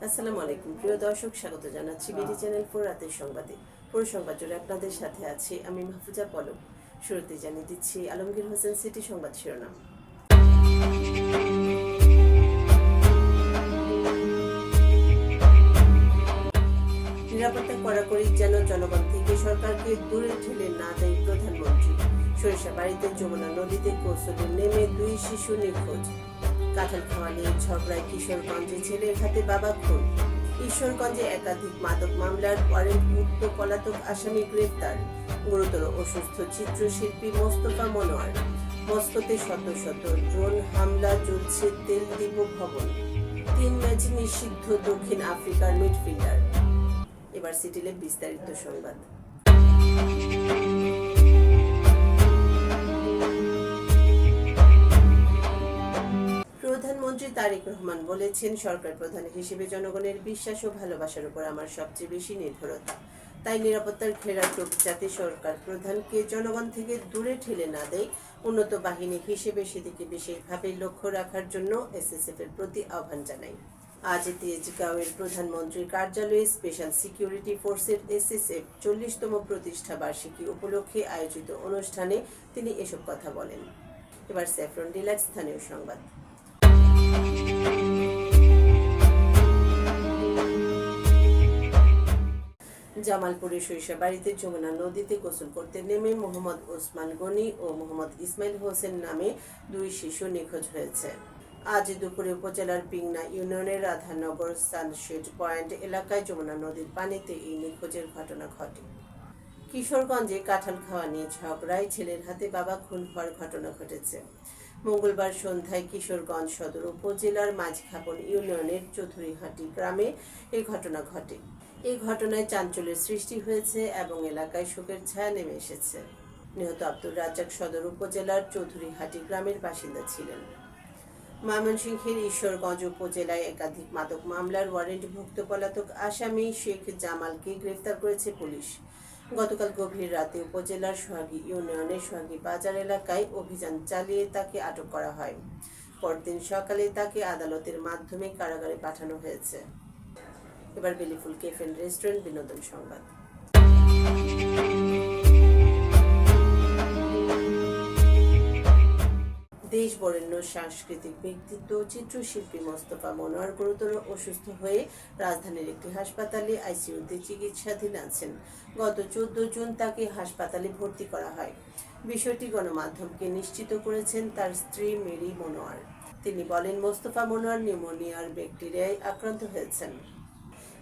আসসালামু আলাইকুম প্রিয় দর্শক, স্বাগত জানাচ্ছি বিডি চ্যানেল 4 রাতের সংবাদে। পুরো সংবাদ জুড়ে আপনাদের সাথে আছি আমি মাহফুজা পলক। শুরুতে জানিয়ে দিচ্ছি আলমগীর হোসেন সিটি সংবাদ শিরোনাম। নিরাপত্তা কড়াকড়ি যেন জনগণ থেকে সরকারকে দূরে ঠেলে না দেয় প্রধানমন্ত্রী। সরিষাবাড়িতে যমুনা নদীতে গোসলে নেমে 2 শিশু নিখোঁজ। কাঁঠাল খাওয়া নিয়ে ঝগড়ায় কিশোরগঞ্জে ছেলের হাতে বাবা খুন। ঈশ্বরগঞ্জে একাধিক মাদক মামলার ওয়ারেন্ট মুক্ত পলাতক আসামি গ্রেফতার। গুরুতর অসুস্থ চিত্রশিল্পী মোস্তফা মনোয়ার। মস্কোতে শত শত ড্রোন হামলা, চলছে তেলদ্বীপ ভবন। 3 ম্যাচ নিষিদ্ধ দক্ষিণ আফ্রিকার মিডফিল্ডার। এবার সিটিলে বিস্তারিত সংবাদ। প্রধানমন্ত্রী তারেক রহমান বলেছেন, সরকার প্রধান হিসেবে জনগণের বিশ্বাস ও ভালোবাসার উপর আমার সবচেয়ে বেশি নির্ভরতা। তাই নিরাপত্তার ঘেরাটোপ যাতে সরকার প্রধানকে জনগণ থেকে দূরে ঠেলে না দেয়, উন্নত বাহিনী হিসেবে সেদিকে বিশেষভাবে লক্ষ্য রাখার জন্য এসএসএফ এর প্রতি আহ্বান জানাই। আজ তেজগাঁওয়ের প্রধানমন্ত্রীর কার্যালয়ে স্পেশাল সিকিউরিটি ফোর্সের এসএসএফ 40তম প্রতিষ্ঠা বার্ষিকী উপলক্ষে আয়োজিত অনুষ্ঠানে তিনি এসব কথা বলেন। এবার স্যাফরন ডিলাক্স স্থানীয় সংবাদ। জামালপুরের সরিষাবাড়িতে যমুনা নদীতে গোসল করতে নেমে মোহাম্মদ ওসমান গনি ও মোহাম্মদ ইসমাইল হোসেন নামে 2 শিশু নিখোঁজ হয়েছে। আজ দুপুরে উপজেলার পিংনা ইউনিয়নের রাধানগর সানশেড পয়েন্ট এলাকায় যমুনা নদীর পানিতে এই নিখোঁজের ঘটনা ঘটে। কিশোরগঞ্জে কাঁঠাল খাওয়া নিয়ে ঝগড়ায় ছেলের হাতে বাবা খুন হওয়ার ঘটনা ঘটেছে। মঙ্গলবার সন্ধ্যায় কিশোরগঞ্জ সদর উপজেলার মাঝখাপন ইউনিয়নের চৌধুরীহাটি গ্রামে এই ঘটনা ঘটে। এই ঘটনায় চাঞ্চল্যের সৃষ্টি হয়েছে এবং এলাকায় শোকের ছায়া নেমে এসেছে। নিহত আব্দুর রাজ্জাক সদর উপজেলার চৌধুরীহাটি গ্রামের বাসিন্দা ছিলেন। ময়মনসিংহের ঈশ্বরগঞ্জ উপজেলায় একাধিক মাদক মামলার ওয়ারেন্টভুক্ত পলাতক আসামি শেখ জামালকে গ্রেফতার করেছে পুলিশ। গতকাল গভীর রাতে উপজেলার সোহাগী ইউনিয়নের সোহাগী বাজার এলাকায় অভিযান চালিয়ে তাকে আটক করা হয়। পরদিন সকালে তাকে আদালতের মাধ্যমে কারাগারে পাঠানো হয়েছে। এবার বেলিফুল ক্যাফে এন্ড রেস্টুরেন্ট বিনোদন সংবাদ। দেশ বরেণ্য সাংস্কৃতিক ব্যক্তিত্ব চিত্রশিল্পী মোস্তফা মনোয়ার গুরুতর অসুস্থ হয়ে রাজধানীর একটি হাসপাতালে আইসিইউতে চিকিৎসাধীন আছেন। গত 14 জুন তাকে হাসপাতালে ভর্তি করা হয়। বিষয়টি গণমাধ্যমকে নিশ্চিত করেছেন তার স্ত্রী মেরি মনোয়ার। তিনি বলেন, মোস্তফা মনোয়ার নিউমোনিয়ার ব্যাকটেরিয়ায় আক্রান্ত হয়েছেন।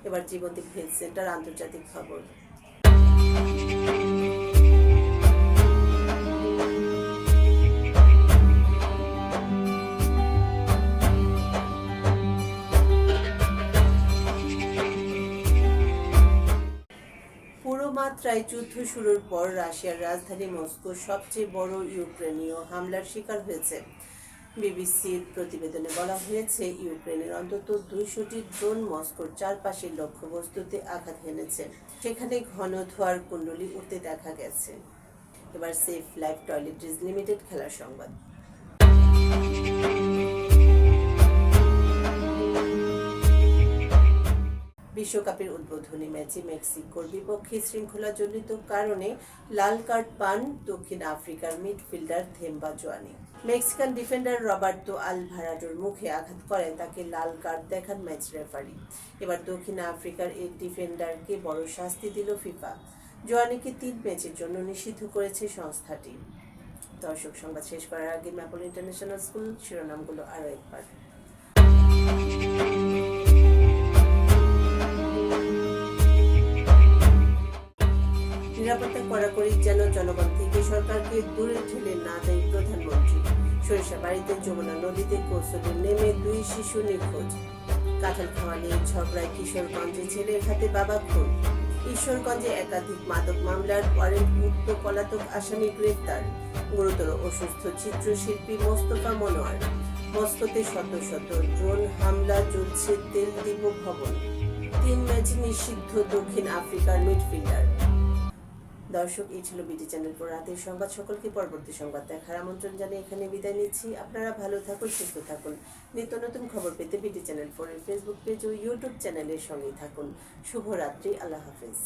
এবার জীবনদীপ হেলথ সেন্টার আন্তর্জাতিক খবর। মাত্রায় যুদ্ধ শুরুর পর রাশিয়ার রাজধানী মস্কো সবচেয়ে বড় ইউক্রেনীয় হামলার শিকার হয়েছে। বিবিসির প্রতিবেদনে বলা হয়েছে, ইউক্রেনের অন্তত 200টি ড্রোন মস্কোর চারপাশের লক্ষ্যবস্তুতে আঘাত হেনেছে। সেখানে ঘন ধোঁয়ার কুণ্ডলী উঠতে দেখা গেছে। এবার সেফ লাইফ টয়লেট্রিজ লিমিটেড খেলার সংবাদ। বিশ্বকাপের উদ্বোধনী ম্যাচে মেক্সিকোর বিপক্ষে শৃঙ্খলাজনিত কারণে লাল কার্ড পান দক্ষিণ আফ্রিকার midfielder Themba Zwane. Mexican defender Roberto আলভারাডোর মুখে আঘাত করে তাকে লাল কার্ড দেখান ম্যাচ রেফারি। এবার দক্ষিণ আফ্রিকার এই ডিফেন্ডারকে বড় শাস্তি দিল ফিফা। জোয়ানিকে 3 ম্যাচের জন্য নিষিদ্ধ করেছে সংস্থাটি। দর্শক, সংবাদ শেষ করার আগে ম্যাপল ইন্টারন্যাশনাল স্কুল শিরোনামগুলো আরও একবার। নিরাপত্তা কড়াকড়ি যেন জনগণ থেকে সরকারকে দূরে ঠেলে না দেয় প্রধানমন্ত্রী। সরিষাবাড়িতে যমুনা নদীতে গোসলে নেমে 2 শিশু নিখোঁজ। কাঁঠাল খাওয়া নিয়ে ঝগড়ায় কিশোরগঞ্জে ছেলের হাতে বাবা খুন। ঈশ্বরগঞ্জে একাধিক মাদক মামলার ওয়ারেন্ট মুক্ত পলাতক আসামি গ্রেফতার। গুরুতর অসুস্থ চিত্রশিল্পী মোস্তফা মনোয়ার। মস্কোতে শত শত ড্রোন হামলা, চলছে তেলদ্বীপ ভবন। 3 ম্যাচ নিষিদ্ধ দক্ষিণ আফ্রিকার মিডফিল্ডার। দর্শক, এই ছিল বিডি চ্যানেল পর রাতের সংবাদ। সকলকে পরবর্তী সংবাদ দেখার আমন্ত্রণ জানিয়ে এখানে বিদায় নিচ্ছি। আপনারা ভালো থাকুন, সুস্থ থাকুন। নিত্য নতুন খবর পেতে বিডি চ্যানেল পরের ফেসবুক পেজ ও ইউটিউব চ্যানেলের সঙ্গেই থাকুন। শুভরাত্রি। আল্লাহ হাফেজ।